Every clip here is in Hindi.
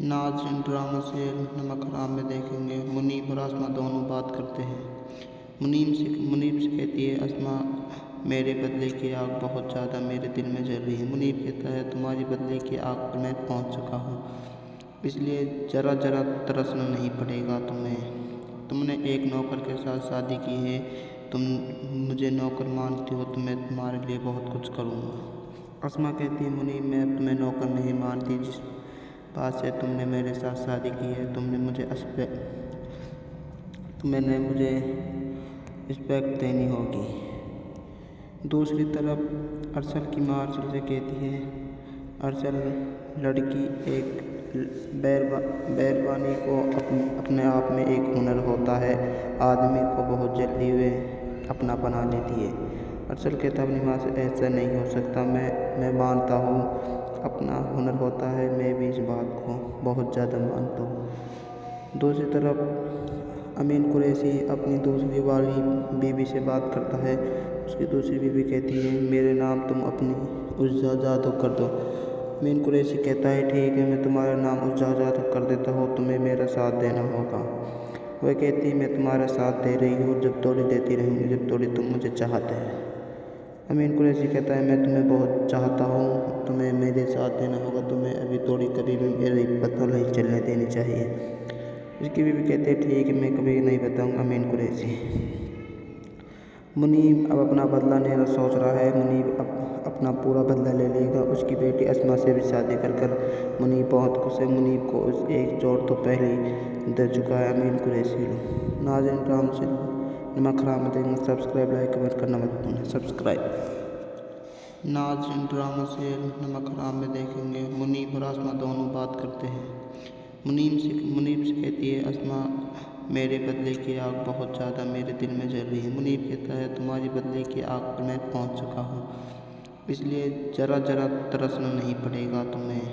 नाज़रीन, ड्रामा सीरियल नमक हराम में देखेंगे मुनीब और आसमा दोनों बात करते हैं। मुनीब से कहती है अस्मा, मेरे बदले की आग बहुत ज़्यादा मेरे दिल में जल रही है। मुनीब कहता है तुम्हारी बदले की आग पर मैं पहुंच चुका हूँ, इसलिए ज़रा तरसना नहीं पड़ेगा तुम्हें। तुमने एक नौकर के साथ शादी की है, तुम मुझे नौकर मानती हो तो मैं तुम्हारे लिए बहुत कुछ करूँगा। अस्मा कहती है मुनीब, मैं तुम्हें नौकर नहीं मानती। जिस बात से तुमने मेरे साथ शादी की है, तुमने मुझे रिस्पेक्ट देनी होगी। दूसरी तरफ अरसल की माँ अरसल से कहती है, अरसल लड़की एक बैरबानी को अपने आप में एक हुनर होता है, आदमी को बहुत जल्दी वे अपना बना लेती है। अरसल कहता अपनी माँ से ऐसा नहीं हो सकता, मैं मानता हूँ अपना हुनर होता है, मैं भी इस बात को बहुत ज़्यादा मानता हूँ। दूसरी तरफ अमीन कुरैशी अपनी दूसरी वाली बीवी से बात करता है। उसकी दूसरी बीवी कहती है मेरे नाम तुम अपनी उज्जा जादू कर दो। अमीन कुरैशी कहता है ठीक है, मैं तुम्हारा नाम उज्जा जादू कर देता हूँ, तुम्हें मेरा साथ देना होगा। वह कहती है मैं तुम्हारा साथ दे रही हूँ, जब तोड़ी देती रहूँगी, जब तोड़ी तुम मुझे चाहते हैं। अमीन कुरैशी कहता है मैं तुम्हें बहुत चाहता हूँ, तुम्हें मेरे साथ देना होगा, तुम्हें अभी थोड़ी कभी भी मेरी पता नहीं चलने देनी चाहिए। उसकी बीवी कहते हैं ठीक है, मैं कभी नहीं बताऊँगा। अमीन कुरैशी मुनीब अब अपना बदला लेना सोच रहा है। मुनीब अब अपना पूरा बदला ले लेगा। उसकी बेटी अस्मा से भी शादी कर मुनीब बहुत खुश है। मुनीब को उस एक चोट तो पहले ही दे चुका है। अमीन कुरैशी नाज़रीन, ड्रामा सीरियल नमक हराम में देखेंगे। सब्सक्राइब, लाइक, कमेंट करना मत भूलना। सब्सक्राइब। नाज़रीन, ड्रामा सीरियल नमक हराम में देखेंगे मुनीब और आसमा दोनों बात करते हैं। मुनीब से कहती है अस्मा, मेरे बदले की आग बहुत ज़्यादा मेरे दिल में जल रही है। मुनीब कहता है तुम्हारी बदले की आग पर मैं पहुंच चुका हूँ, इसलिए ज़रा तरसना नहीं पड़ेगा तुम्हें।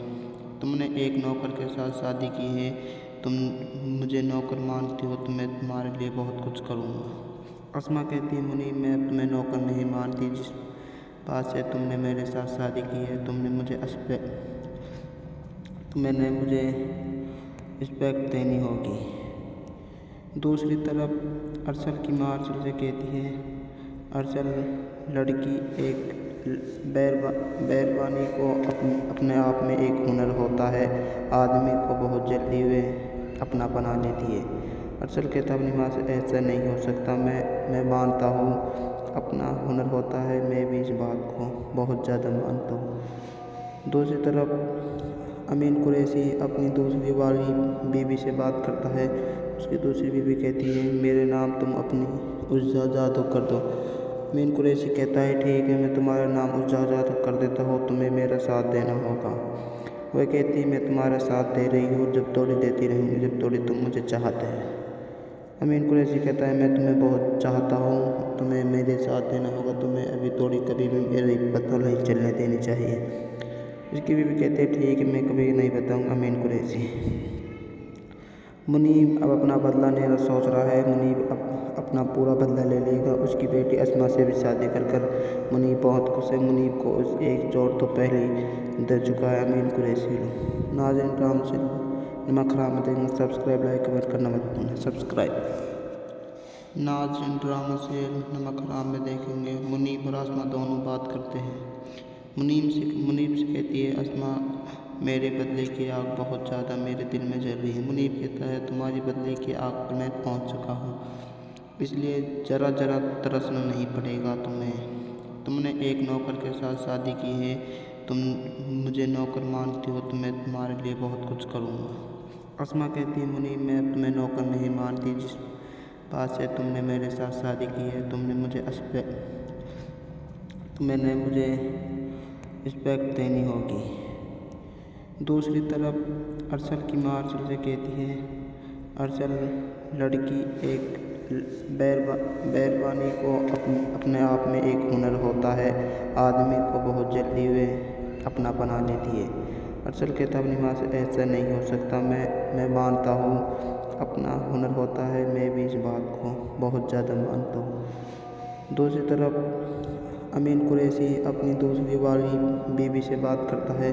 तुमने एक नौकर के साथ शादी की है, तुम मुझे नौकर मानती हो तो मैं तुम्हारे लिए बहुत कुछ करूँगा। अस्मा कहती है मुनीब, मैं तुम्हें नौकर नहीं मानती। जिस बात से तुमने मेरे साथ शादी की है, तुमने मुझे रिस्पेक्ट देनी होगी। दूसरी तरफ अरसल की माँ अरसल से कहती है, अरसल लड़की एक बैरबानी को अपने आप में एक हुनर होता है, आदमी को बहुत जल्दी वे अपना बना लेती है। अरसल कहता अपनी माँ से ऐसा नहीं हो सकता, मैं मानता हूँ अपना हुनर होता है, मैं भी इस बात को बहुत ज़्यादा मानता हूँ। दूसरी तरफ अमीन कुरैशी अपनी दूसरी वाली बीवी से बात करता है। उसकी दूसरी बीवी कहती है मेरे नाम तुम अपनी उज्जा जादू कर दो। अमीन कुरैशी कहता है ठीक है, मैं तुम्हारा नाम उज्जा जादू कर देता हूँ, तुम्हें मेरा साथ देना होगा। वह कहती है मैं तुम्हारा साथ दे रही हूँ, जब तोड़ी देती रहूँगी, जब तोड़ी तुम मुझे चाहते हैं। अमीन कुरैशी कहता है मैं तुम्हें बहुत चाहता हूँ, तुम्हें मेरे साथ देना होगा, तुम्हें अभी थोड़ी कभी भी मेरी पता नहीं चलने देनी चाहिए। उसकी बीवी कहते हैं ठीक है, मैं कभी नहीं बताऊँगा। अमीन कुरैशी मुनीब अब अपना बदला लेना सोच रहा है। मुनीब अब अपना पूरा बदला ले लेगा। उसकी बेटी अस्मा से भी शादी कर मुनीब बहुत खुश है। मुनीब को उस एक चोट तो पहले ही दे चुका है। अमीन कुरैशी नाज़रीन, ड्रामा सीरियल नमक हराम में देखेंगे। सब्सक्राइब, लाइक, कमेंट करना मत भूलना। सब्सक्राइब। नाज़रीन, ड्रामा सीरियल नमक हराम में देखेंगे मुनीब और आसमा दोनों बात करते हैं। मुनीब से कहती है अस्मा, मेरे बदले की आग बहुत ज़्यादा मेरे दिल में जल रही है। मुनीब कहता है तुम्हारी बदले की आग पर मैं पहुंच चुका हूँ, इसलिए ज़रा तरसना नहीं पड़ेगा तुम्हें। तुमने एक नौकर के साथ शादी की है, तुम मुझे नौकर मानती हो तो मैं तुम्हारे लिए बहुत कुछ करूँगा। अस्मा कहती है मुनीब, मैं तुम्हें नौकर नहीं मानती। जिस बात से तुमने मेरे साथ शादी की है, तुमने मुझे रिस्पेक्ट देनी होगी। दूसरी तरफ अरसल की माँ अरसल से कहती है, अरसल लड़की एक बैरबानी को अपने आप में एक हुनर होता है, आदमी को बहुत जल्दी वे अपना बना लेती है। अरसल कहता अपनी माँ से ऐसा नहीं हो सकता, मैं मानता हूँ अपना हुनर होता है, मैं भी इस बात को बहुत ज़्यादा मानता हूँ। दूसरी तरफ अमीन कुरैशी अपनी दूसरी वाली बीवी से बात करता है।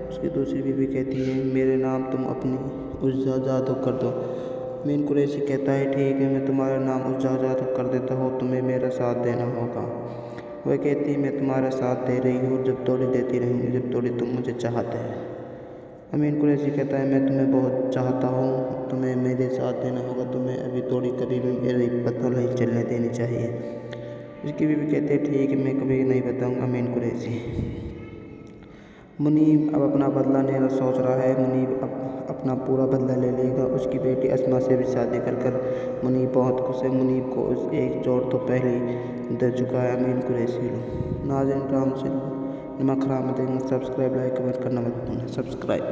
उसकी दूसरी बीवी कहती है मेरे नाम तुम अपनी उज़्ज़ा जादू कर दो। मीन कुरैशी कहता है ठीक है, मैं तुम्हारा नाम उज़्ज़ा जादू कर देता हूँ, तुम्हें मेरा साथ देना होगा। वह कहती है मैं तुम्हारा साथ दे रही हूँ, जब तोड़ी देती रहूँगी, जब तोड़ी तुम मुझे चाहते हैं। अमीन कुरैशी कहता है मैं तुम्हें बहुत चाहता हूँ, तुम्हें मेरे साथ देना होगा, तुम्हें अभी थोड़ी कभी भी मेरी पता नहीं चलने देनी चाहिए। उसकी बीवी कहती है ठीक है, मैं कभी नहीं बताऊँगा। अमीन कुरैशी मुनीब अब अपना बदला लेना सोच रहा है। मुनीब अब अपना पूरा बदला ले लेगा। उसकी बेटी अस्मा से भी शादी कर मुनीब बहुत खुश है। मुनीब को उस एक जोड़ तो पहले ही दे चुका है। अमीन कुरैशी नाज़रीन राम से नमक हराम देंगे, सब्सक्राइब लाइक कमेंट करना मत भूलना। सब्सक्राइब।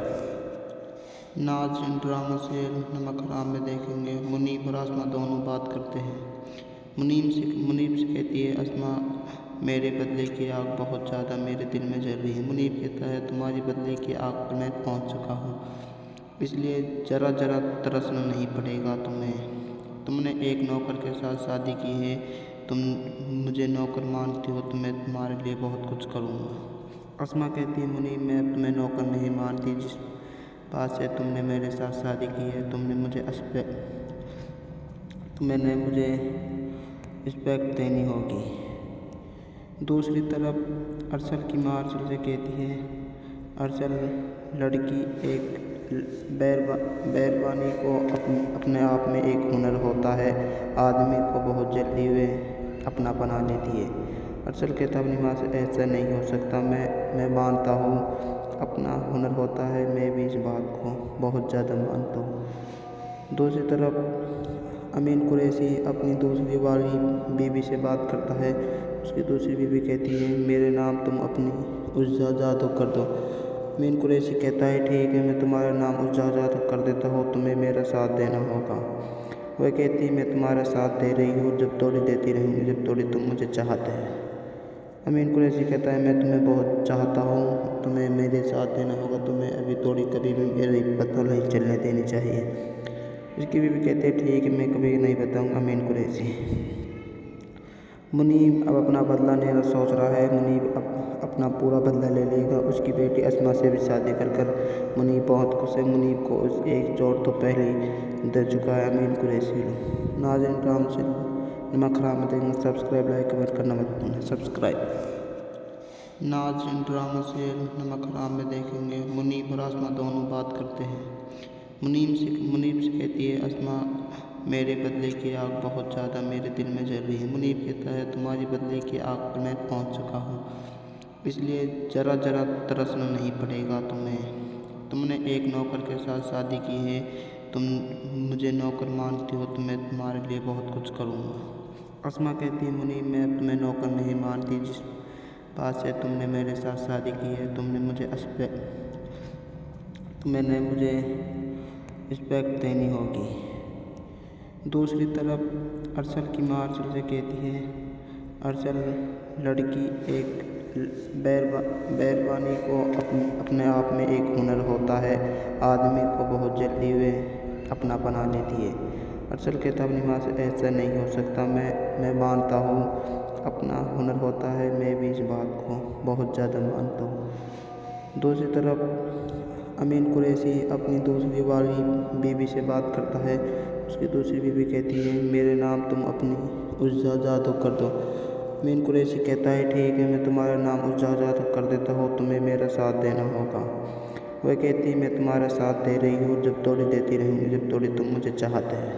नाज़रीन ड्रामा सीरियल नमक हराम में देखेंगे मुनीब और अस्मा दोनों बात करते हैं। मुनीब से कहती है अस्मा मेरे बदले की आग बहुत ज़्यादा मेरे दिल में जल रही है। मुनीब कहता है तुम्हारी बदले की आग पर मैं पहुंच चुका हूँ, इसलिए ज़रा तरसना नहीं पड़ेगा तुम्हें। तुमने एक नौकर के साथ शादी की है, तुम मुझे नौकर मानती हो तो मैं तुम्हारे लिए बहुत कुछ करूँगा। अस्मा कहती है मुनीब मैं अब तुम्हें नौकर नहीं मानती, जिस बात से तुमने मेरे साथ शादी की है तुमने मुझे रिस्पेक्ट देनी होगी। दूसरी तरफ अरसल की माँ अरसल से कहती है अरसल लड़की एक बैरबानी को अपने आप में एक हुनर होता है, आदमी को बहुत जल्दी वे अपना बना लेती है। अरसल कहता अपनी माँ से ऐसा नहीं हो सकता, मैं मानता हूँ अपना हुनर होता है, मैं भी इस बात को बहुत ज़्यादा मानता हूँ। दूसरी तरफ अमीन कुरैशी अपनी दूसरी वाली बीवी से बात करता है। उसकी दूसरी बीवी कहती है मेरे नाम तुम अपनी उज़्ज़ा जादू कर दो। अमीन कुरैशी कहता है ठीक है, मैं तुम्हारा नाम उज़्ज़ा जादू कर देता हूँ, तुम्हें मेरा साथ देना होगा। वह कहती है मैं तुम्हारा साथ दे रही हूँ, जब तोड़ी देती रहूँगी, जब तोड़ी तुम मुझे चाहते हैं। अमीन कुरैशी कहता है मैं तुम्हें बहुत चाहता हूँ, तुम्हें मेरे साथ देना होगा, तुम्हें अभी थोड़ी कभी भी मेरी पता नहीं चलने देनी चाहिए। उसकी बीवी कहते हैं ठीक है, मैं कभी नहीं बताऊँगा। अमीन कुरैशी मुनीब अब अपना बदला लेना सोच रहा है। मुनीब अब अपना पूरा बदला ले लेगा। उसकी बेटी अस्मा से भी शादी कर मुनीब बहुत खुश है। मुनीब को उस एक जोड़ तो पहले ही दे चुका है। अमीन कुरैशी नाज़रीन राम से नमक हराम देंगे, सब्सक्राइब लाइक कमेंट करना मत भूलना। सब्सक्राइब। नाज़रीन ड्रामा सीरियल नमक हराम में देखेंगे मुनीब और अस्मा दोनों बात करते हैं। मुनीब से कहती है अस्मा मेरे बदले की आग बहुत ज़्यादा मेरे दिल में जल रही है। मुनीब कहता है तुम्हारी बदले की आग पर मैं पहुंच चुका हूँ, इसलिए ज़रा तरसना नहीं पड़ेगा तुम्हें। तुमने एक नौकर के साथ शादी की है, तुम मुझे नौकर मानती हो तो मैं तुम्हारे लिए बहुत कुछ करूँगा। अस्मा कहती है मुनीब मैं अब तुम्हें नौकर नहीं मानती, जिस बात से तुमने मेरे साथ शादी की है तुमने मुझे रिस्पेक्ट देनी होगी। दूसरी तरफ अरसल की माँ अरसल से कहती है अरसल लड़की एक बैरबानी को अपने आप में एक हुनर होता है, आदमी को बहुत जल्दी वे अपना बना लेती है। अरसल कहता अपनी माँ से ऐसा नहीं हो सकता, मैं मानता हूँ अपना हुनर होता है, मैं भी इस बात को बहुत ज़्यादा मानता हूँ। दूसरी तरफ अमीन कुरैशी अपनी दूसरी वाली बीवी से बात करता है। उसकी दूसरी बीवी कहती है मेरे नाम तुम अपनी उज़्ज़ा जादू कर दो। अमीन कुरैशी कहता है ठीक है, मैं तुम्हारा नाम उज़्ज़ा जादू कर देता हूँ, तुम्हें मेरा साथ देना होगा। वह कहती है मैं तुम्हारा साथ दे रही हूँ, जब तोड़ी देती रहूँगी, जब तोड़ी तुम मुझे चाहते हैं।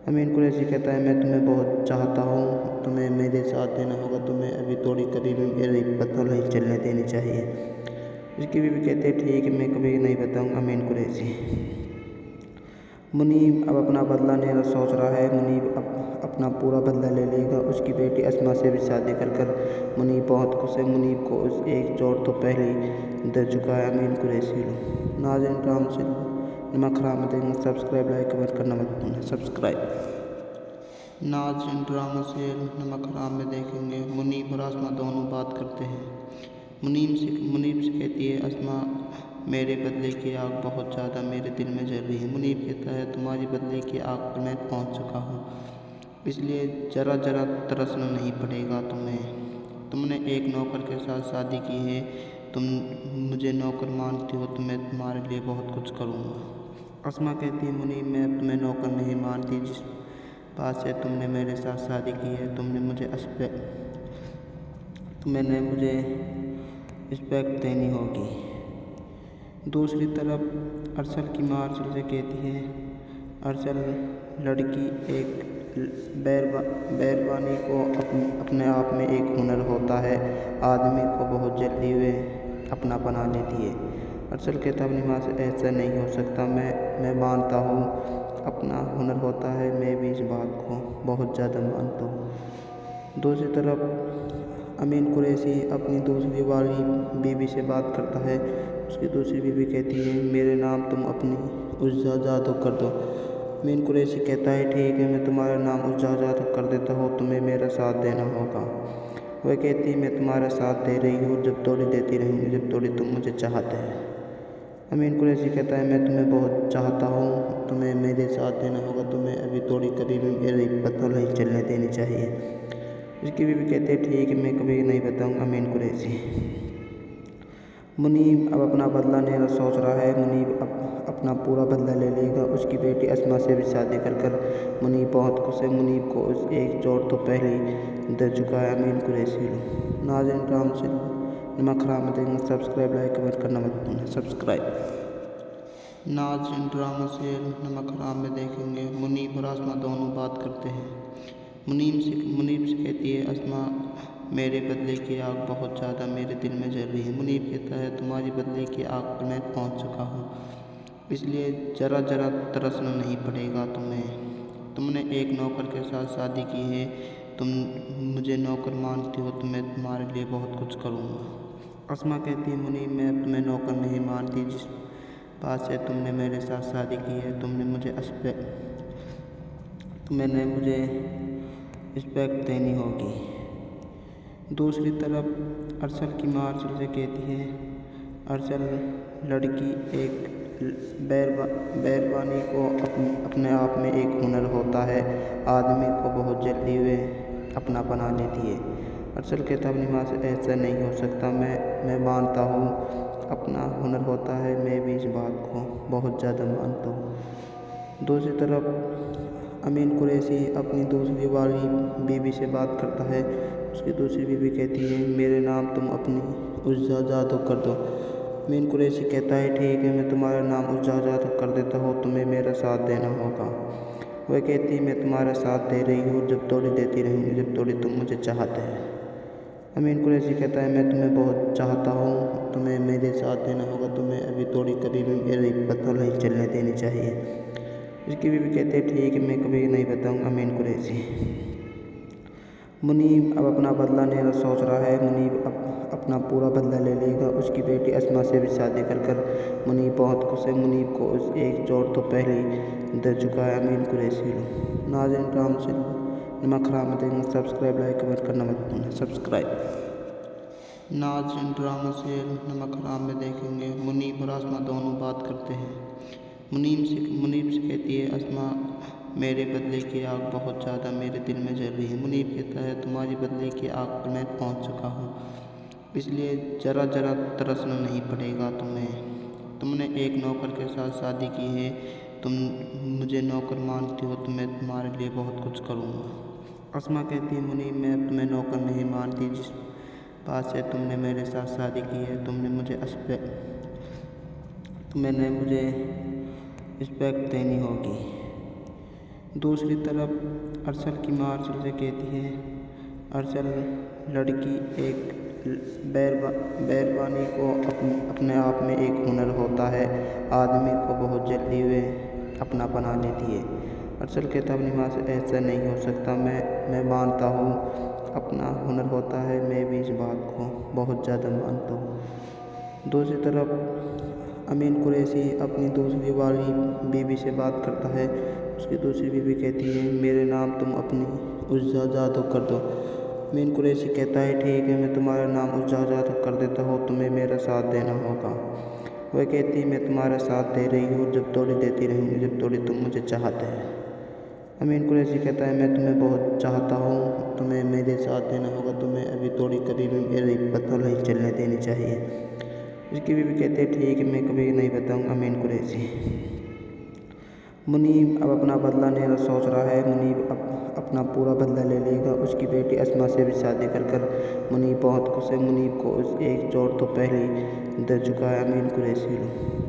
अमीन कुरैशी कहता है मैं तुम्हें बहुत चाहता हूँ, तुम्हें मेरे साथ देना होगा, तुम्हें अभी थोड़ी कभी भी मेरी पता नहीं चलने देनी चाहिए। उसकी बीवी कहते हैं ठीक है, मैं कभी नहीं बताऊँगा। अमीन कुरैशी मुनीब अब अपना बदला लेना सोच रहा है। मुनीब अब अपना पूरा बदला ले लेगा। उसकी बेटी अस्मा से भी शादी कर मुनीब बहुत खुश है। मुनीब को उस एक जोड़ तो पहले ही दे चुका है। अमीन कुरैशी नाज़रीन राम से नमक हराम देंगे, सब्सक्राइब लाइक कमेंट करना मत भूलना। सब्सक्राइब। नाज़रीन ड्रामा सीरियल नमक हराम में देखेंगे मुनीब और अस्मा दोनों बात करते हैं। मुनीब से कहती है अस्मा मेरे बदले की आग बहुत ज़्यादा मेरे दिल में जल रही है। मुनीब कहता है तुम्हारी बदले की आग पर मैं पहुंच चुका हूँ, इसलिए ज़रा तरसना नहीं पड़ेगा तुम्हें। तुमने एक नौकर के साथ शादी की है, तुम मुझे नौकर मानती हो तो मैं तुम्हारे लिए बहुत कुछ करूँगा। अस्मा कहती है, मुनीब मैं अब तुम्हें नौकर नहीं मानती। जिस बात से तुमने मेरे साथ शादी की है, तुमने मुझे रिस्पेक्ट देनी होगी। दूसरी तरफ अरसल की माँ अरसल से कहती है, अरसल लड़की एक बैरबानी को अपने आप में एक हुनर होता है। आदमी को बहुत जल्दी वे अपना बना लेती है। अरसल कहता अपनी माँ से, ऐसा नहीं हो सकता। मैं मानता हूँ अपना हुनर होता है। मैं भी इस बात को बहुत ज़्यादा मानता हूँ। दूसरी तरफ अमीन कुरैशी अपनी दूसरी वाली बीवी से बात करता है। उसकी दूसरी बीवी कहती है, मेरे नाम तुम अपनी उज़्ज़ा जादू कर दो। अमीन कुरैशी कहता है, ठीक है, मैं तुम्हारा नाम उज़्ज़ा जादू कर देता हूँ, तुम्हें मेरा साथ देना होगा। वह कहती है, मैं तुम्हारा साथ दे रही हूँ, जब तोड़ी देती रहूँगी, जब तोड़ी तुम मुझे चाहते हैं। अमीन कुरैशी कहता है, मैं तुम्हें बहुत चाहता हूँ, तुम्हें मेरे साथ देना होगा, तुम्हें अभी तोड़ी कभी भी मेरी पता नहीं चलने देनी चाहिए। उसकी बीवी कहते हैं, ठीक है, मैं कभी नहीं बताऊँगा। अमीन कुरैशी मुनीब अब अपना बदला लेना सोच रहा है। मुनीब अपना पूरा बदला ले लेगा। उसकी बेटी अस्मा से भी शादी कर मुनीब बहुत खुश है। मुनीब को उस एक जोड़ तो पहले ही दे चुका है। अमीन कुरैशी नाज़रीन राम से नमक हराम में देखेंगे। सब्सक्राइब लाइक कमेंट करना मत भूलना। सब्सक्राइब नाज़रीन ड्रामा सीरियल नमक हराम में देखेंगे। मुनीब और अस्मा दोनों बात करते हैं। मुनीब से कहती है, अस्मा मेरे बदले की आग बहुत ज़्यादा मेरे दिल में जल रही है। मुनीब कहता है, तुम्हारी बदले की आग पर मैं पहुंच चुका हूँ, इसलिए ज़रा तरसना नहीं पड़ेगा तुम्हें। तुमने एक नौकर के साथ शादी की है, तुम मुझे नौकर मानती हो तो मैं तुम्हारे लिए बहुत कुछ करूँगा। अस्मा कहती है, मुनीब मैं अब तुम्हें नौकर नहीं मानती। जिस बात से तुमने मेरे साथ शादी की है, तुमने मुझे रिस्पेक्ट देनी होगी। दूसरी तरफ अरसल की माँ अरसल से कहती है, अरसल लड़की एक बैरबानी को अपने आप में एक हुनर होता है। आदमी को बहुत जल्दी वे अपना बना लेती है। अरसल कहता अपनी माँ से, ऐसा नहीं हो सकता। मैं मानता हूँ अपना हुनर होता है। मैं भी इस बात को बहुत ज़्यादा मानता हूँ। दूसरी तरफ अमीन कुरैशी अपनी दूसरी वाली बीवी से बात करता है। उसकी दूसरी बीवी कहती है, मेरे नाम तुम अपनी उज़्ज़ा जादू कर दो। अमीन कुरैशी कहता है, ठीक है, मैं तुम्हारा नाम उज़्ज़ा जादू कर देता हूँ, तुम्हें मेरा साथ देना होगा। वह कहती है, मैं तुम्हारा साथ दे रही हूँ, जब तोड़ी देती रहूँगी, जब तोड़ी तुम मुझे चाहते हैं। अमीन कुरैशी कहता है, मैं तुम्हें बहुत चाहता हूँ, तुम्हें मेरे साथ देना होगा, तुम्हें अभी तोड़ी कभी भी मेरी पता नहीं चलने देनी चाहिए। उसकी बीवी कहते हैं, ठीक है, मैं कभी नहीं बताऊँगा। अमीन कुरैशी मुनीब अब अपना बदला लेना सोच रहा है। मुनीब अपना पूरा बदला ले लेगा। उसकी बेटी अस्मा से भी शादी कर मुनीब बहुत खुश है। मुनीब को उस एक जोड़ तो पहले ही दे चुका है। अमीन कुरैशी नाज़रीन राम से नमक हराम में देखेंगे। सब्सक्राइब लाइक कमेंट करना मत भूलना। सब्सक्राइब नाज़रीन ड्रामा सीरियल नमक हराम में देखेंगे। मुनीब और अस्मा दोनों बात करते हैं। मुनीब से कहती है, अस्मा मेरे बदले की आग बहुत ज़्यादा मेरे दिल में जल रही है। मुनीब कहता है, तुम्हारी बदले की आग पर मैं पहुंच चुका हूँ, इसलिए ज़रा तरसना नहीं पड़ेगा तुम्हें। तुमने एक नौकर के साथ शादी की है, तुम मुझे नौकर मानती हो तो मैं तुम्हारे लिए बहुत कुछ करूँगा। अस्मा कहती है, मुनीब मैं अब तुम्हें नौकर नहीं मानती। जिस बात से तुमने मेरे साथ शादी की है, तुमने मुझे रिस्पेक्ट देनी होगी। दूसरी तरफ अरसल की माँ अरसल से कहती है, अरसल लड़की एक बैरबानी को अपने आप में एक हुनर होता है। आदमी को बहुत जल्दी वे अपना बना लेती है। अरसल कहता अपनी माँ से, ऐसा नहीं हो सकता। मैं मानता हूँ अपना हुनर होता है। मैं भी इस बात को बहुत ज़्यादा मानता हूँ। दूसरी तरफ अमीन कुरैशी अपनी दूसरी वाली बीवी से बात करता है। उसकी दूसरी बीवी कहती है, मेरे नाम तुम अपनी उज़्ज़ा जादू कर दो। अमीन कुरैशी कहता है, ठीक है, मैं तुम्हारा नाम उज़्ज़ा जादू कर देता हूँ, तुम्हें मेरा साथ देना होगा। वह कहती है, मैं तुम्हारा साथ दे रही हूँ, जब तोड़ी देती रहूँगी, जब तोड़ी तुम मुझे चाहते हैं। अमीन कुरैशी कहता है, मैं तुम्हें बहुत चाहता हूँ, तुम्हें मेरे साथ देना होगा, तुम्हें अभी तोड़ी कभी भी मेरी पता नहीं चलने देनी चाहिए। उसकी बीवी कहती है ठीक है, मैं कभी नहीं बताऊंगा अमीन कुरैशी। मुनीब अब अपना बदला लेना सोच रहा है। मुनीब अब अपना पूरा बदला ले लेगा। उसकी बेटी अस्मा से भी शादी कर मुनीब बहुत खुश है। मुनीब को उस एक चोट तो पहले ही दे चुका है अमीन कुरैशी।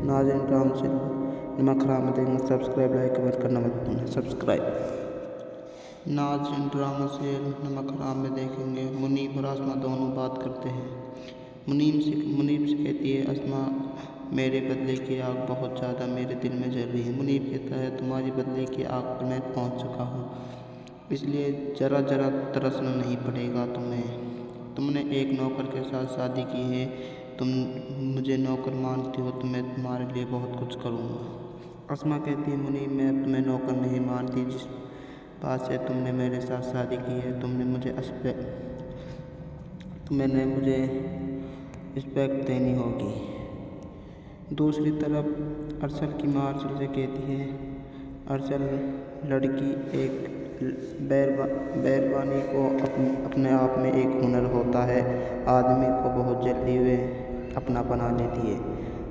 नाज़रीन राम से नमक हराम देंगे, सब्सक्राइब लाइक कमेंट करना मत भूलना। सब्सक्राइब। नाज़रीन ड्रामा सीरियल नमक हराम में देखेंगे मुनीब और अस्मा दोनों बात करते हैं। मुनीब से कहती है अस्मा, मेरे बदले की आग बहुत ज़्यादा मेरे दिल में जल रही है। मुनीब कहता है तुम्हारी बदले की आग पर मैं पहुंच चुका हूँ, इसलिए ज़रा तरसना नहीं पड़ेगा तुम्हें। तुमने एक नौकर के साथ शादी की है, तुम मुझे नौकर मानती हो तो मैं तुम्हारे लिए बहुत कुछ करूँगा। अस्मा कहती है मुनीब, मैं तुम्हें नौकर नहीं मानती। जिस बात से तुमने मेरे साथ शादी की है, तुमने मुझे रिस्पेक्ट देनी होगी। दूसरी तरफ अरसल की माँ अरसल से कहती है, अरसल लड़की एक बैरबानी को अपने आप में एक हुनर होता है। आदमी को बहुत जल्दी वे अपना बना लेती है।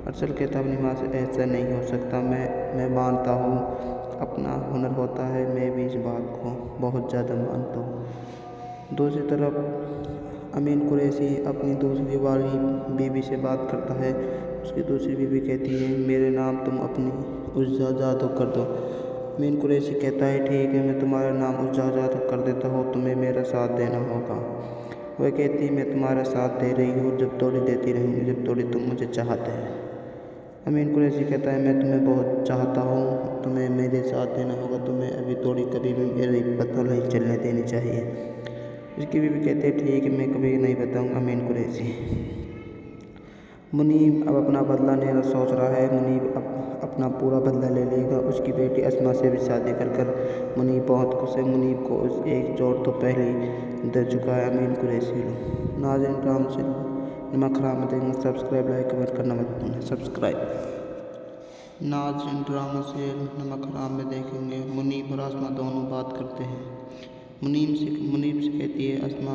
अरसल कहता अपनी माँ से ऐसा नहीं हो सकता, मैं मानता हूँ अपना हुनर होता है, मैं भी इस बात को बहुत ज़्यादा मानता हूँ। दूसरी तरफ अमीन कुरैशी अपनी दूसरी वाली बीवी से बात करता है। उसकी दूसरी बीवी कहती है मेरे नाम तुम अपनी उज्जा जादू कर दो। अमीन कुरैशी कहता है ठीक है, मैं तुम्हारा नाम उज्जा जादू कर देता हूँ, तुम्हें मेरा साथ देना होगा। वह कहती है मैं तुम्हारा साथ दे रही हूँ, जब तोड़ी देती रहूँगी, जब तोड़ी तुम मुझे चाहते हैं। अमीन कुरैशी कहता है मैं तुम्हें बहुत चाहता हूँ, तुम्हें मेरे साथ देना होगा, तुम्हें अभी तोड़ी कभी भी मेरी पता नहीं चलने देनी चाहिए। उसकी बीवी कहती है ठीक है, मैं कभी नहीं बताऊंगा अमीन कुरैशी। मुनीब अब अपना बदला लेना सोच रहा है। मुनीब अब अपना पूरा बदला ले लेगा। उसकी बेटी अस्मा से भी शादी कर मुनीब बहुत खुश है। मुनीब को उस एक चोट तो पहले ही दे चुका है अमीन कुरैशी। नाज़रीन राम से नमक हराम देंगे, सब्सक्राइब लाइक कमेंट करना मत भूलना। सब्सक्राइब। नाज़रीन ड्रामा सीरियल नमक हराम में देखेंगे मुनीब और अस्मा दोनों बात करते हैं। मुनीब से कहती है अस्मा,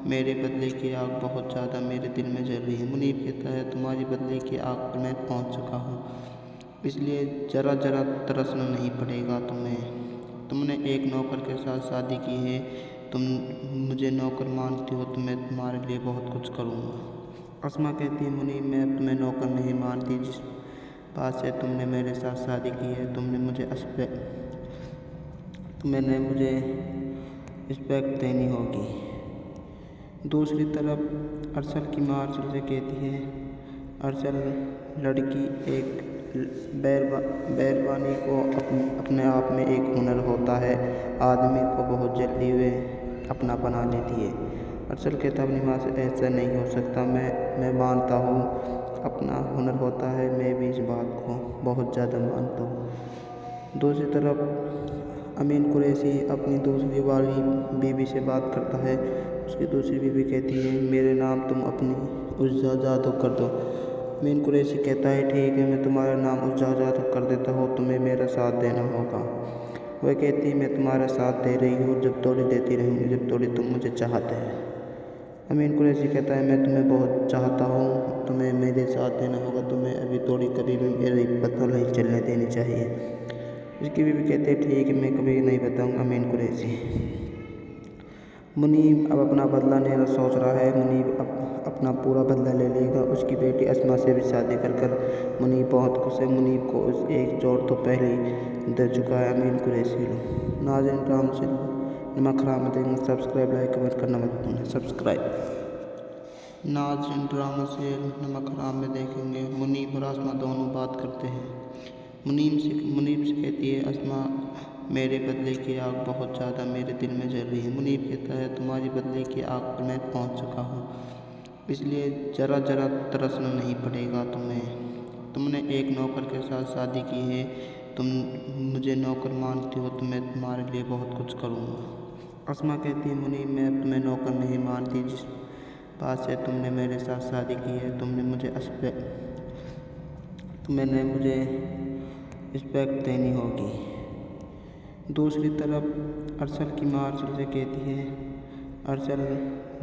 मेरे बदले की आग बहुत ज़्यादा मेरे दिल में जल रही है। मुनीब कहता है तुम्हारी बदले की आग पर मैं पहुंच चुका हूँ, इसलिए ज़रा तरसना नहीं पड़ेगा तुम्हें। तुमने एक नौकर के साथ शादी की है, तुम मुझे नौकर मानती हो तो मैं तुम्हारे लिए बहुत कुछ करूँगा। अस्मा कहती है मुनीब, मैं तुम्हें नौकर नहीं मानती। जिस बात से तुमने मेरे साथ शादी की है, तुमने मुझे रिस्पेक्ट देनी होगी। दूसरी तरफ अरसल की माँ अरसल से कहती है, अरसल लड़की एक बैरबानी को अपने आप में एक हुनर होता है। आदमी को बहुत जल्दी वे अपना बना लेती है। अरसल कहता अपनी माँ से ऐसा नहीं हो सकता, मैं मानता हूँ अपना हुनर होता है, मैं भी इस बात को बहुत ज़्यादा मानता हूँ। दूसरी तरफ अमीन कुरैशी अपनी दूसरी वाली बीवी से बात करता है। उसकी दूसरी बीवी कहती है मेरे नाम तुम अपनी उज्जा जादू कर दो। अमीन कुरैशी कहता है ठीक है, मैं तुम्हारा नाम उज्जा जादू कर देता हूँ, तुम्हें मेरा साथ देना होगा। वह कहती है मैं तुम्हारा साथ दे रही हूँ, जब तोड़ी देती रहूँगी, जब तोड़ी तुम मुझे चाहते हैं। अमीन कुरैशी कहता है मैं तुम्हें बहुत चाहता हूँ, तुम्हें मेरे साथ देना होगा, तुम्हें अभी तोड़ी कभी भी मेरी पता नहीं चलने देनी चाहिए। उसकी बीवी कहती है ठीक है, मैं कभी नहीं बताऊंगा अमीन कुरैशी। मुनीब अब अपना बदला लेना सोच रहा है। मुनीब अब अपना पूरा बदला ले लेगा। उसकी बेटी अस्मा से भी शादी कर मुनीब बहुत खुश है। मुनीब को उस एक चोट तो पहले ही दे चुका है अमीन कुरैशी। नाज़रीन राम से नमक हराम देंगे, सब्सक्राइब लाइक कमेंट करना मत भूलना। सब्सक्राइब। नाज़रीन ड्रामा सीरियल नमक हराम में देखेंगे मुनीब और अस्मा दोनों बात करते हैं। मुनीब से कहती है अस्मा, मेरे बदले की आग बहुत ज़्यादा मेरे दिल में जल रही है। मुनीब कहता है तुम्हारी बदले की आग पर मैं पहुंच चुका हूँ, इसलिए ज़रा तरसना नहीं पड़ेगा तुम्हें। तुमने एक नौकर के साथ शादी की है, तुम मुझे नौकर मानती हो तो मैं तुम्हारे लिए बहुत कुछ करूँगा। अस्मा कहती है मुनीब, मैं तुम्हें नौकर नहीं मानती। जिस बात से तुमने मेरे साथ शादी की है, तुमने मुझे रिस्पेक्ट देनी होगी। दूसरी तरफ अरसल की माँ अरसल से कहती है, अरसल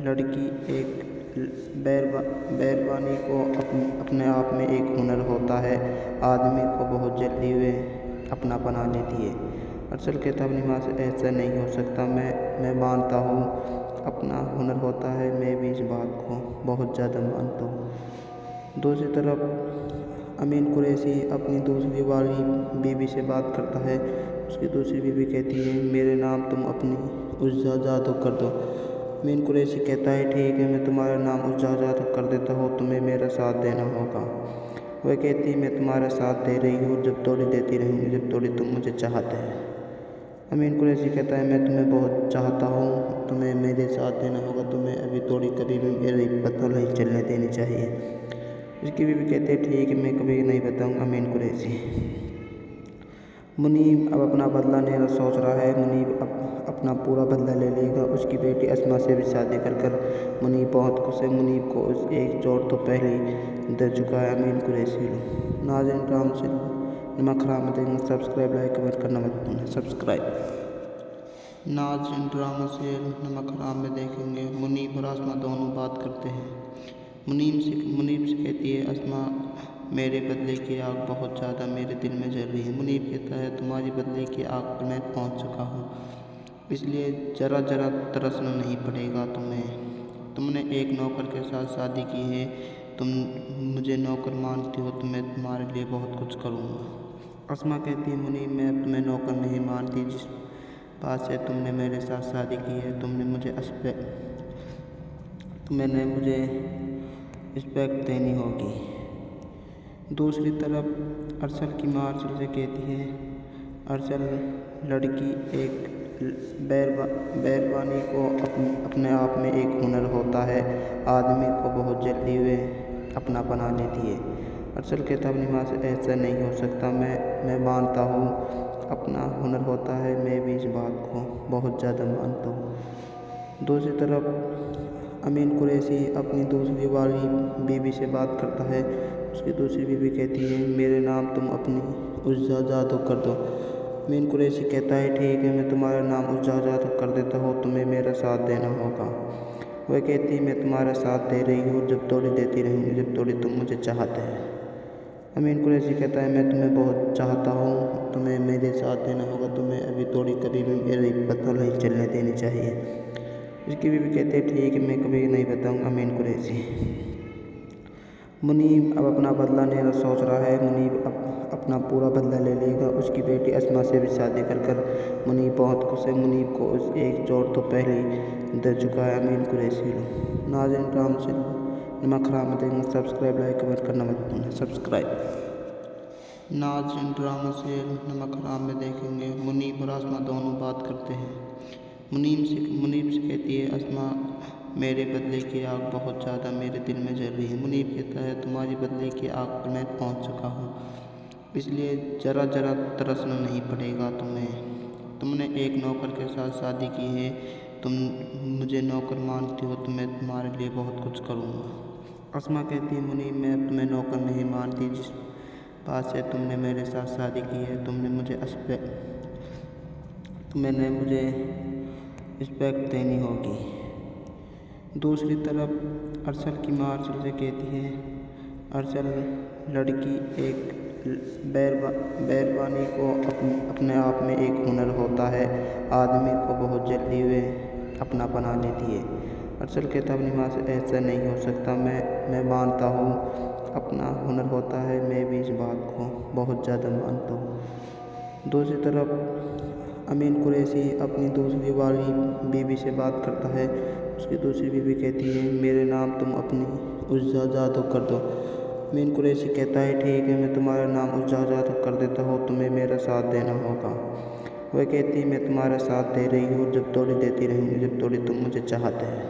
लड़की एक बैरबानी को अपने आप में एक हुनर होता है। आदमी को बहुत जल्दी वे अपना बना लेती है। अरसल कहता अपनी माँ से ऐसा नहीं हो सकता। मैं मानता हूँ अपना हुनर होता है। मैं भी इस बात को बहुत ज़्यादा मानता हूँ। दूसरी तरफ अमीन कुरैशी अपनी दूसरी वाली बीवी से बात करता है। उसकी दूसरी बीवी कहती है मेरे नाम तुम अपनी उज़्ज़ा जादू कर दो। अमीन कुरैशी कहता है ठीक है, मैं तुम्हारा नाम उज़्ज़ा जादू कर देता हूँ, तुम्हें मेरा साथ देना होगा। वह कहती मैं तुम्हारा साथ दे रही हूँ, जब तोड़ी देती रहूँगी, जब तोड़ी तुम मुझे चाहते हैं। अमीन कुरैशी कहता है मैं तुम्हें बहुत चाहता हूँ, तुम्हें मेरे साथ देना होगा, तुम्हें अभी तोड़ी कभी भी मेरी पता नहीं चलने देनी चाहिए। उसकी बीवी कहते हैं ठीक है, मैं कभी नहीं बताऊँगा। अमीन कुरैशी मुनीब अब अपना बदला लेना सोच रहा है। मुनीब अपना पूरा बदला ले लेगा। उसकी बेटी अस्मा से भी शादी कर मुनीब बहुत खुश है। मुनीब को उस एक जोड़ तो पहले ही दे चुका है। अमीन कुरैशी नाज़रीन राम से नमक हराम में देखेंगे। सब्सक्राइब लाइक कमेंट करना मत भूलना। सब्सक्राइब नाज़रीन ड्रामा सीरियल नमक हराम में देखेंगे। मुनीब और अस्मा दोनों बात करते हैं। मुनीब से कहती है अस्मा मेरे बदले की आग बहुत ज़्यादा मेरे दिल में जल रही है। मुनीब कहता है तुम्हारी बदले की आग पर मैं पहुंच चुका हूँ, इसलिए ज़रा तरसना नहीं पड़ेगा तुम्हें। तुमने एक नौकर के साथ शादी की है, तुम मुझे नौकर मानती हो तो मैं तुम्हारे लिए बहुत कुछ करूँगा। अस्मा कहती है मुनीब मैं अब तुम्हें नौकर नहीं मानती। जिस बात से तुमने मेरे साथ शादी की है, तुमने मुझे रिस्पेक्ट देनी होगी। दूसरी तरफ अरसल की माँ अरसल से कहती है अरसल लड़की एक बैरबानी को अपने आप में एक हुनर होता है। आदमी को बहुत जल्दी वे अपना बना लेती है। अरसल कहता अपनी माँ से ऐसा नहीं हो सकता। मैं मानता हूँ अपना हुनर होता है। मैं भी इस बात को बहुत ज़्यादा मानता हूँ। दूसरी तरफ अमीन कुरैशी अपनी दूसरी वाली बीवी से बात करता है। उसकी दूसरी बीवी कहती है मेरे नाम तुम अपनी उज़्ज़ा जादू कर दो। अमीन कुरैशी कहता है ठीक है, मैं तुम्हारा नाम उज़्ज़ा जादू कर देता हूँ, तुम्हें मेरा साथ देना होगा। वह कहती मैं तुम्हारा साथ दे रही हूँ, जब तोड़ी देती रहूँगी, जब तोड़ी तुम मुझे चाहते हैं। अमीन कुरैशी कहता है मैं तुम्हें बहुत चाहता हूँ, तुम्हें मेरे साथ देना होगा, तुम्हें अभी तोड़ी कभी भी मेरी पता नहीं चलने देनी चाहिए। उसकी बीवी कहते हैं ठीक है, मैं कभी नहीं बताऊँगा। अमीन कुरैशी मुनीब अब अपना बदला लेना सोच रहा है। मुनीब अपना पूरा बदला ले लेगा। उसकी बेटी अस्मा से भी शादी कर मुनीब बहुत खुश है। मुनीब को उस एक जोड़ तो पहले ही दे चुका है। अमीन कुरैशी नाज़रीन राम से नमक हराम में देखेंगे। सब्सक्राइब लाइक कमेंट करना मत भूलना। सब्सक्राइब नाज़रीन ड्रामा सीरियल नमक हराम में देखेंगे। मुनीब और अस्मा दोनों बात करते हैं। मुनीब से कहती है अस्मा मेरे बदले की आग बहुत ज़्यादा मेरे दिल में जल रही है। मुनीब कहता है तुम्हारी बदले की आग पर मैं पहुंच चुका हूँ, इसलिए ज़रा तरसना नहीं पड़ेगा तुम्हें। तुमने एक नौकर के साथ शादी की है, तुम मुझे नौकर मानती हो तो मैं तुम्हारे लिए बहुत कुछ करूँगा। अस्मा कहती है मुनीब मैं अब तुम्हें नौकर नहीं मानती। जिस बात से तुमने मेरे साथ शादी की है, तुमने मुझे रिस्पेक्ट देनी होगी। दूसरी तरफ अरसल की माँ अरसल से कहती है अरसल लड़की एक बैरबानी को अपने आप में एक हुनर होता है। आदमी को बहुत जल्दी वे अपना बना लेती है। अरसल कहता अपनी माँ से ऐसा नहीं हो सकता। मैं मानता हूँ अपना हुनर होता है। मैं भी इस बात को बहुत ज़्यादा मानता हूँ। दूसरी तरफ अमीन कुरैशी अपनी दूसरी वाली बीवी से बात करता है। उसकी दूसरी बीवी कहती है मेरे नाम तुम अपनी उज़्ज़ा जादू कर दो। अमीन कुरैशी कहता है ठीक है, मैं तुम्हारा नाम उज़्ज़ा जादू कर देता हूँ, तुम्हें मेरा साथ देना होगा। वह कहती मैं तुम्हारा साथ दे रही हूँ, जब तोड़ी देती रहूँगी, जब तोड़ी तुम मुझे चाहते हैं।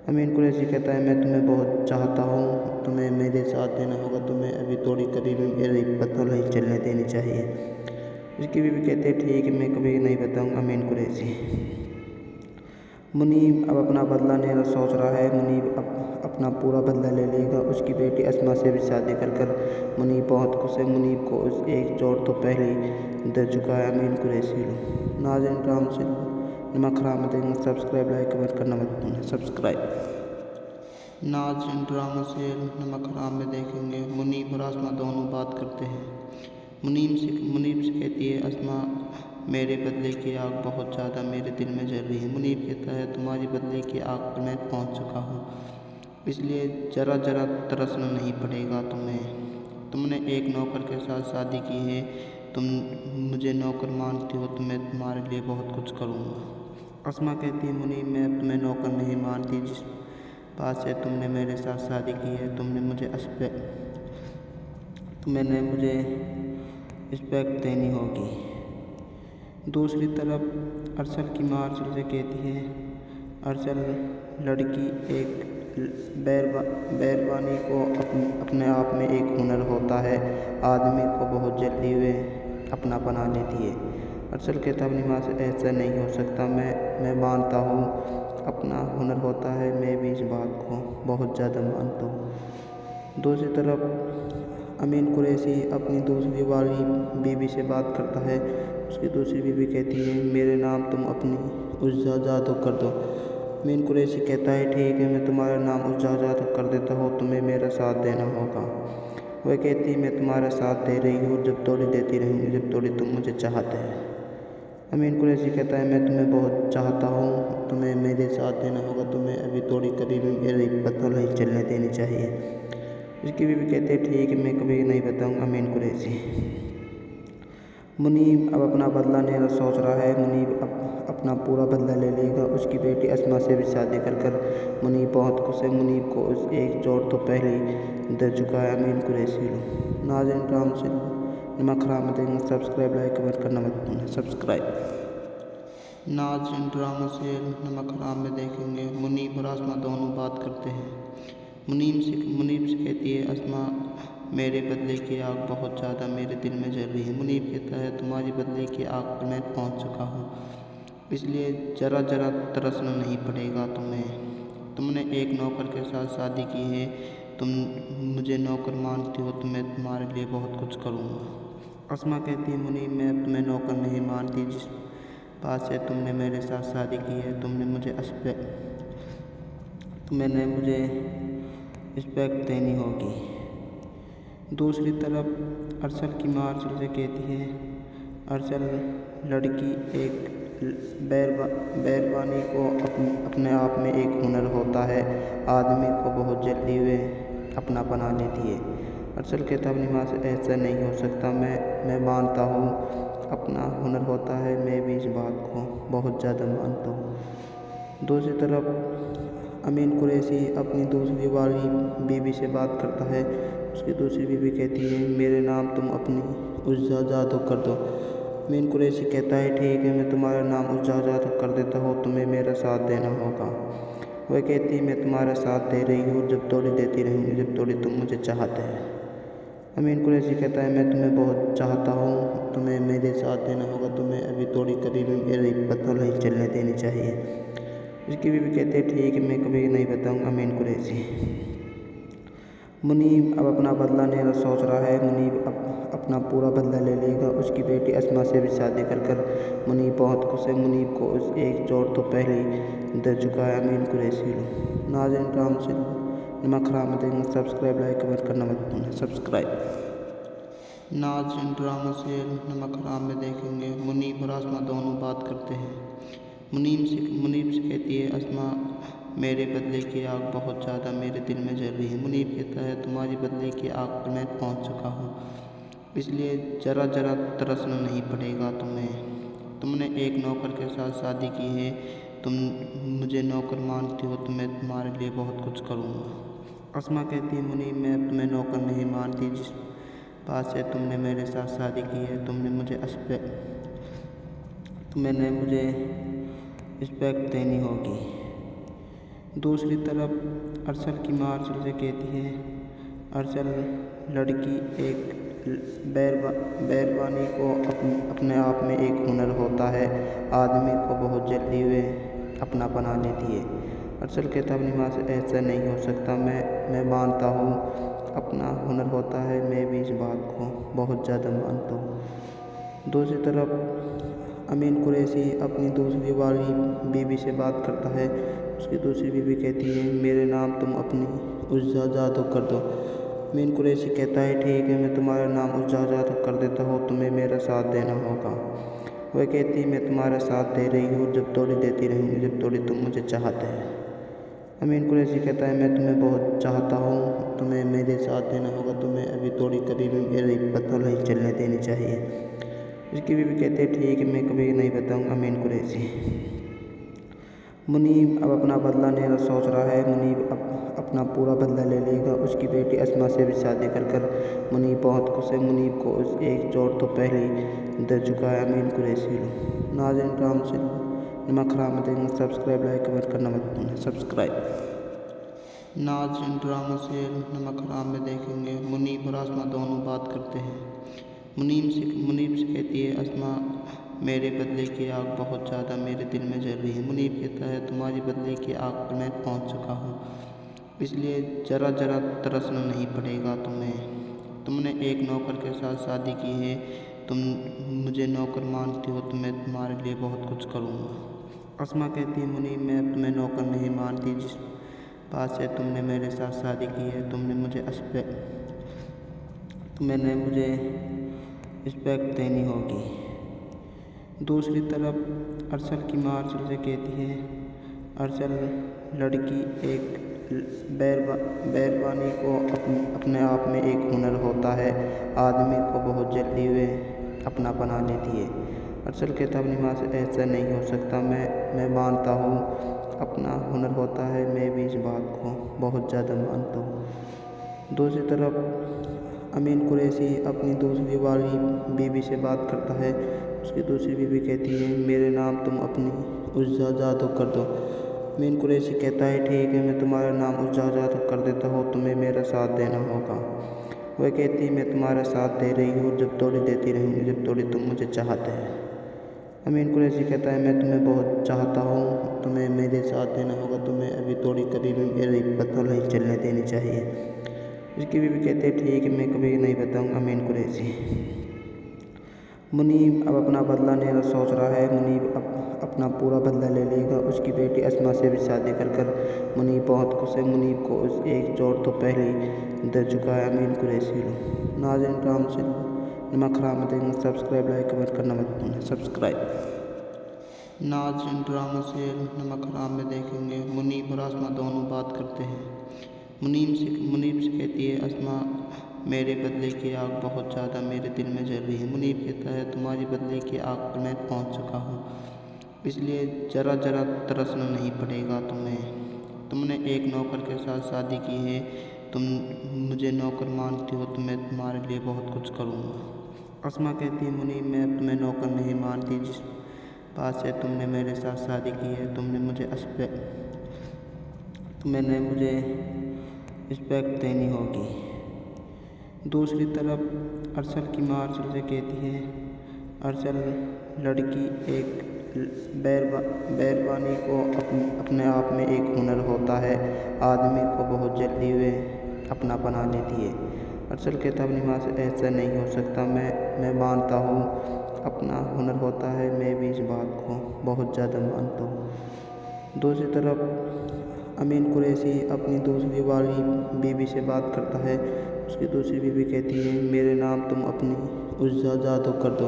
अमीन कुरैशी कहता है मैं तुम्हें बहुत चाहता हूँ, तुम्हें मेरे साथ देना होगा, तुम्हें अभी तोड़ी कभी भी मेरी पता नहीं चलने देनी चाहिए। उसकी बीवी कहते हैं ठीक है, मैं कभी नहीं बताऊँगा। अमीन कुरैशी मुनीब अब अपना बदला लेना सोच रहा है। मुनीब अपना पूरा बदला ले लेगा। उसकी बेटी अस्मा से भी शादी कर मुनीब बहुत खुश है। मुनीब को उस एक जोड़ तो पहले ही दे चुका है। अमीन कुरैशी नाज़रीन राम से नमक हराम में देखेंगे। सब्सक्राइब लाइक कमेंट करना मत भूलना। सब्सक्राइब नाज ड्रामा सीरियल नमक हराम में देखेंगे मुनीब और आसमा दोनों बात करते हैं। मुनीब से कहती है आसमा, मेरे बदले की आग बहुत ज़्यादा मेरे दिल में जल रही है। मुनीब कहता है तुम्हारी बदले की आग पर मैं पहुंच चुका हूँ, इसलिए ज़रा तरसना नहीं पड़ेगा तुम्हें। तुमने एक नौकर के साथ शादी की है, तुम मुझे नौकर मानती हो तो मैं तुम्हारे लिए बहुत कुछ करूँगा। आसमा कहती है मुनीब, मैं तुम्हें नौकर नहीं मानती, जिस बात से तुमने मेरे साथ शादी की है तुमने मुझे रिस्पेक्ट देनी होगी। दूसरी तरफ अरसल की माँ अरसल से कहती है अरसल, लड़की एक बैरबानी को अपने आप में एक हुनर होता है, आदमी को बहुत जल्दी वे अपना बना लेती है। अरसल कहता अपनी माँ से ऐसा नहीं हो सकता, मैं मानता हूँ अपना हुनर होता है, मैं भी इस बात को बहुत ज़्यादा मानता हूँ। दूसरी तरफ अमीन कुरैशी अपनी दूसरी वाली बीवी से बात करता है। उसकी दूसरी बीवी कहती है मेरे नाम तुम अपनी उज्जा जादू कर दो। अमीन कुरैशी कहता है ठीक है, मैं तुम्हारा नाम उज्जा जादू कर देता हूँ, तुम्हें मेरा साथ देना होगा। वह कहती है मैं तुम्हारा साथ दे रही हूँ, जब तोड़ी देती रहूँगी, जब तोड़ी तुम मुझे चाहते हैं। अमीन कुरैशी कहता है मैं तुम्हें बहुत चाहता हूँ, तुम्हें मेरे साथ देना होगा, तुम्हें अभी थोड़ी कभी भी मेरी पता नहीं चलने देनी चाहिए। उसकी बीवी कहते हैं ठीक है, मैं कभी नहीं बताऊँगा। अमीन कुरैशी मुनीब अब अपना बदला लेना सोच रहा है। मुनीब अपना पूरा बदला ले लेगा। उसकी बेटी अस्मा से भी शादी कर मुनीब बहुत खुश है। मुनीब को उस एक जोड़ तो पहले ही दे चुका है। अमीन कुरैशी नाज़रीन ड्रामा सीरियल नमक हराम में देखेंगे, सब्सक्राइब लाइक कमेंट करना मत भूलना। सब्सक्राइब। नाज़रीन ड्रामा सीरियल नमक हराम में देखेंगे मुनीब और आसमा दोनों बात करते हैं। मुनीब से कहती है आसमा, मेरे बदले की आग बहुत ज़्यादा मेरे दिल में जल रही है। मुनीब कहता है तुम्हारी बदले की आग पर मैं पहुंच चुका हूँ, इसलिए ज़रा तरसना नहीं पड़ेगा तुम्हें। तुमने एक नौकर के साथ शादी की है, तुम मुझे नौकर मानती हो तो मैं तुम्हारे लिए बहुत कुछ करूँगा। आसमा कहती है मुनीब, मैं तुम्हें नौकर नहीं मानती, जिस बात से तुमने मेरे साथ शादी की है तुमने मुझे रिस्पेक्ट देनी होगी। दूसरी तरफ अरसल की माँ अरसल से कहती है अरसल, लड़की एक बैरबानी को अपने आप में एक हुनर होता है, आदमी को बहुत जल्दी वे अपना बना लेती है। अरसल कहता अपनी माँ से ऐसा नहीं हो सकता, मैं मानता हूँ अपना हुनर होता है, मैं भी इस बात को बहुत ज़्यादा मानता हूँ। दूसरी तरफ अमीन कुरैशी अपनी दूसरी वाली बीवी से बात करता है। उसकी दूसरी बीवी कहती है मेरे नाम तुम अपनी उज्जा जादू कर दो। अमीन कुरैशी कहता है ठीक है, मैं तुम्हारा नाम उज्जा जादू कर देता हूँ, तुम्हें मेरा साथ देना होगा। वह कहती है मैं तुम्हारा साथ दे रही हूँ, जब तोड़ी देती रहूँगी, जब तोड़ी तुम मुझे चाहते हैं। अमीन कुरैशी कहता है मैं तुम्हें बहुत चाहता हूँ, तुम्हें मेरे साथ देना होगा, तुम्हें अभी थोड़ी कभी भी मेरी पता नहीं चलने देनी चाहिए। उसकी बीवी कहते हैं ठीक है, मैं कभी नहीं बताऊँगा। अमीन कुरैशी मुनीब अब अपना बदला लेना सोच रहा है। मुनीब अपना पूरा बदला ले लेगा। उसकी बेटी अस्मा से भी शादी कर मुनीब बहुत खुश है। मुनीब को उस एक जोड़ तो पहले ही दे चुका है। अमीन कुरैशी नाज़रीन ड्रामा सीरियल नमक हराम में देखेंगे, सब्सक्राइब लाइक कमेंट करना मत भूलना। सब्सक्राइब। नाज़रीन ड्रामा सीरियल नमक हराम में देखेंगे मुनीब और आसमा दोनों बात करते हैं। मुनीब से कहती है आसमा, मेरे बदले की आग बहुत ज़्यादा मेरे दिल में जल रही है। मुनीब कहता है तुम्हारी बदले की आग पर मैं पहुंच चुका हूँ, इसलिए ज़रा तरसना नहीं पड़ेगा तुम्हें। तुमने एक नौकर के साथ शादी की है, तुम मुझे नौकर मानती हो तो मैं तुम्हारे लिए बहुत कुछ करूँगा। आसमा कहती है मुनीब, मैं तुम्हें नौकर नहीं मानती, जिस बात से तुमने मेरे साथ शादी की है तुमने मुझे रिस्पेक्ट देनी होगी। दूसरी तरफ अरसल की माँ अरसल से कहती है अरसल, लड़की एक बैरबानी को अपने आप में एक हुनर होता है, आदमी को बहुत जल्दी वे अपना बना लेती है। अरसल कहता अपनी माँ से ऐसा नहीं हो सकता, मैं मानता हूँ अपना हुनर होता है, मैं भी इस बात को बहुत ज़्यादा मानता हूँ। दूसरी तरफ अमीन कुरैशी अपनी दूसरी वाली बीवी से बात करता है। उसकी दूसरी बीवी कहती है मेरे नाम तुम अपनी उज़्ज़ा जादू कर दो। मीन कुरैशी कहता है ठीक है, मैं तुम्हारा नाम उज़्ज़ा जादू कर देता हूँ, तुम्हें मेरा साथ देना होगा। वह कहती है मैं तुम्हारा साथ दे रही हूँ, जब तोड़ी देती रहूँगी, जब तोड़ी तुम मुझे चाहते हैं। अमीन कुरैशी कहता है मैं तुम्हें बहुत चाहता हूँ, तुम्हें मेरे साथ देना होगा, तुम्हें अभी थोड़ी कभी भी मेरी पता नहीं चलने देनी चाहिए। उसकी बीवी कहती है ठीक है, मैं कभी नहीं बताऊँगा। अमीन कुरैशी मुनीब अब अपना बदला लेना सोच रहा है। मुनीब अब अपना पूरा बदला ले लेगा। उसकी बेटी अस्मा से भी शादी कर मुनीब बहुत खुश है। मुनीब को उस एक चोट तो पहले ही दे चुका है। अमीन कुरैशी नाज़रीन राम से नमक हराम देंगे, सब्सक्राइब लाइक कमेंट करना मत भूलना। सब्सक्राइब नाज़रीन ड्रामा से नमक हराम में देखेंगे मुनीब और अस्मा दोनों बात करते हैं। मुनीब से कहती है अस्मा मेरे बदले की आग बहुत ज़्यादा मेरे दिल में जल रही है। मुनीब कहता है तुम्हारी बदले की आग पर मैं पहुंच चुका हूँ, इसलिए ज़रा तरसना नहीं पड़ेगा तुम्हें। तुमने एक नौकर के साथ शादी की है, तुम मुझे नौकर मानती हो तो मैं तुम्हारे लिए बहुत कुछ करूँगा। अस्मा कहती है मुनीब मैं अब तुम्हें नौकर नहीं मानती, जिस बात से तुमने मेरे साथ शादी की है तुमने मुझे रिस्पेक्ट देनी होगी। दूसरी तरफ अरसल की माँ अरसल से कहती है अरसल लड़की एक बैरबानी को अपने आप में एक हुनर होता है, आदमी को बहुत जल्दी वे अपना बना लेती है। अरसल कहता अपनी माँ से ऐसा नहीं हो सकता, मैं मानता हूँ अपना हुनर होता है, मैं भी इस बात को बहुत ज़्यादा मानता हूँ। दूसरी तरफ अमीन कुरैशी अपनी दूसरी वाली बीवी से बात करता है। उसकी दूसरी बीवी कहती है मेरे नाम तुम अपनी उज़्ज़ा जादू कर दो। अमीन कुरैशी कहता है ठीक है, मैं तुम्हारा नाम उज़्ज़ा जादू कर देता हूँ, तुम्हें मेरा साथ देना होगा। वह कहती है मैं तुम्हारा साथ दे रही हूँ, जब तोड़ी देती रहूँगी, जब तोड़ी तुम मुझे चाहते हैं। अमीन कुरैशी कहता है मैं तुम्हें बहुत चाहता हूँ, तुम्हें मेरे साथ देना होगा, तुम्हें अभी थोड़ी कभी भी मेरी पता नहीं चलने देनी चाहिए। उसकी बीवी कहते हैं ठीक है, मैं कभी नहीं बताऊँगा। अमीन कुरैशी मुनीब अब अपना बदला लेना सोच रहा है। मुनीब अब अपना पूरा बदला ले लेगा। उसकी बेटी अस्मा से भी शादी कर मुनीब बहुत खुश है। मुनीब को उस एक चोट तो पहले ही दे चुका है। अमीन कुरैशी नाज़रीन राम से नमक हराम देंगे, सब्सक्राइब लाइक कमेंट करना मत भूलना। सब्सक्राइब नाज़रीन ड्रामा से नमक हराम में देखेंगे मुनीब और अस्मा दोनों बात करते हैं। मुनीब से कहती है अस्मा मेरे बदले की आग बहुत ज़्यादा मेरे दिल में जल रही है। मुनीब कहता है तुम्हारी बदले की आग पर मैं पहुंच चुका हूँ, इसलिए ज़रा तरसना नहीं पड़ेगा तुम्हें। तुमने एक नौकर के साथ शादी की है, तुम मुझे नौकर मानती हो तो मैं तुम्हारे लिए बहुत कुछ करूँगा। अस्मा कहती है मुनीब मैं अब तुम्हें नौकर नहीं मानती, जिस बात से तुमने मेरे साथ शादी की है तुमने मुझे रिस्पेक्ट देनी होगी। दूसरी तरफ अरसल की माँ अरसल से कहती है अरसल लड़की एक बैरबानी को अपने आप में एक हुनर होता है, आदमी को बहुत जल्दी वे अपना बना लेती है। अरसल कहता अपनी माँ से ऐसा नहीं हो सकता, मैं मानता हूँ अपना हुनर होता है, मैं भी इस बात को बहुत ज़्यादा मानता हूँ। दूसरी तरफ अमीन कुरैशी अपनी दूसरी वाली बीवी से बात करता है। उसकी दूसरी बीवी कहती है मेरे नाम तुम अपनी उज़्ज़ा जादू कर दो।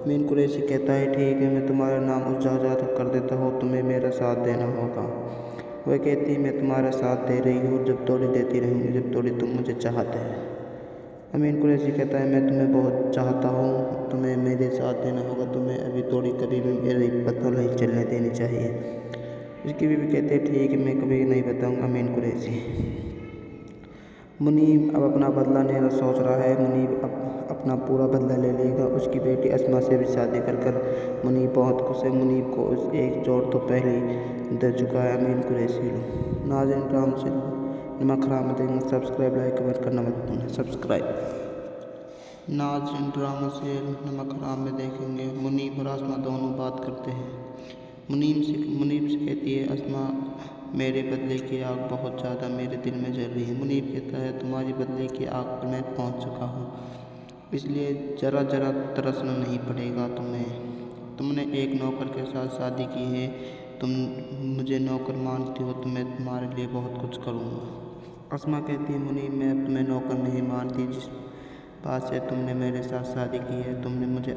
अमीन कुरैशी कहता है ठीक है, मैं तुम्हारा नाम उज़्ज़ा जादू कर देता हूँ, तुम्हें मेरा साथ देना होगा। वह कहती है मैं तुम्हारा साथ दे रही हूँ, जब तोड़ी देती रहूँगी, जब तोड़ी तुम मुझे चाहते हैं। अमीन कुरैशी कहता है मैं तुम्हें बहुत चाहता हूँ, तुम्हें मेरे साथ देना होगा, तुम्हें अभी थोड़ी कभी भी मेरी पता नहीं चलने देनी चाहिए। उसकी बीवी कहते हैं ठीक है, मैं कभी नहीं बताऊँगा। अमीन कुरैशी मुनीब अब अपना बदला लेना सोच रहा है। मुनीब अब अपना पूरा बदला ले लेगा। उसकी बेटी अस्मा से भी शादी कर मुनीब बहुत खुश है। मुनीब को उस एक चोट तो पहले ही दे चुका है। अमीन कुरैशी नाज़रीन राम से नमक हराम देंगे, सब्सक्राइब लाइक कमेंट करना मत भूलना। सब्सक्राइब नाज़रीन ड्रामा से नमक हराम में देखेंगे मुनीब और अस्मा दोनों बात करते हैं। मुनीब से कहती है अस्मा मेरे बदले की आग बहुत ज़्यादा मेरे दिल में जल रही है। मुनीब कहता है तुम्हारी बदले की आग पर मैं पहुंच चुका हूँ, इसलिए ज़रा तरसना नहीं पड़ेगा तुम्हें। तुमने एक नौकर के साथ शादी की है, तुम मुझे नौकर मानती हो तो मैं तुम्हारे लिए बहुत कुछ करूँगा। अस्मा कहती है, मुनीब मैं अब तुम्हें नौकर नहीं मानती। जिस बात से तुमने मेरे साथ शादी की है, तुमने मुझे